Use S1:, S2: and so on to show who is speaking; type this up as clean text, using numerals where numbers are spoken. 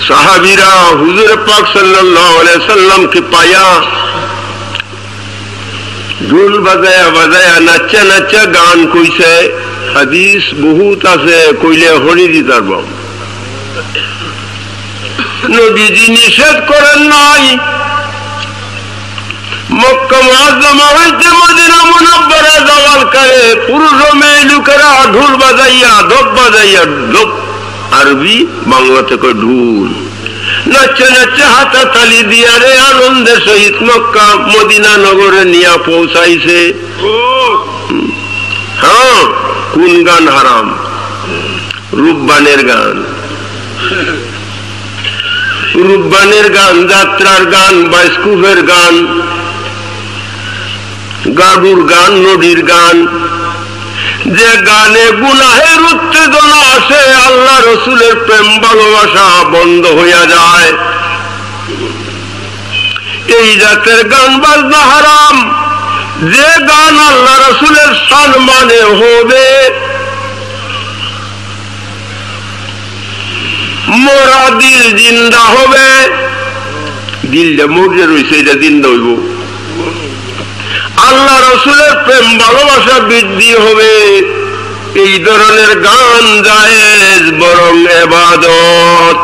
S1: সাহাবীরা হুজুর পাক সাল্লাল্লাহু আলাইহি সাল্লামকে পায়া ঢোল বাজায়া বাজায়া নাচা নাচা গান কইছে। হাদিস বহুত আছে, কইলে হরি দিতার বাম। নবীজি নিষেধ করেন নাই। মক্কা মুআজ্জামা হইতে মদিনা মুনাব্বারা যাওয়ার কালে পুরুষ ও মেয়ে লোকেরা ঢোল বাজাইয়া ধপ বাজাইয়া, ধপ আরবি বাংলা থেকে ঢোল, নাচে নাচে হাতা তালি দিয়া রে আনন্দের সহিত মক্কা মদিনা নগরে নিয়ে পৌঁছাইছে। হ্যাঁ, কোন গান হারাম? রূপবানের গান, রূপবানের গান, যাত্রার গান, বাইস্কুপের গান, গাড়ুর গান, নদীর গান। যে গানে গুনাহের উত্তেজনা আসে, আল্লাহ রসুলের প্রেম ভালোবাসা বন্ধ হইয়া যায়। এই জাতের গান বাজনা হারাম। যে গান আল্লাহ রসুলের সম্মানে হবে, মোরা দিল জিন্দা হবে। দিলটা মরে রয়েছে, এটা জিন্দা হইব। আল্লাহ রসুলের প্রেম ভালোবাসা বৃদ্ধি হবে। এই ধরনের গান জায়েজ, বরং ইবাদত।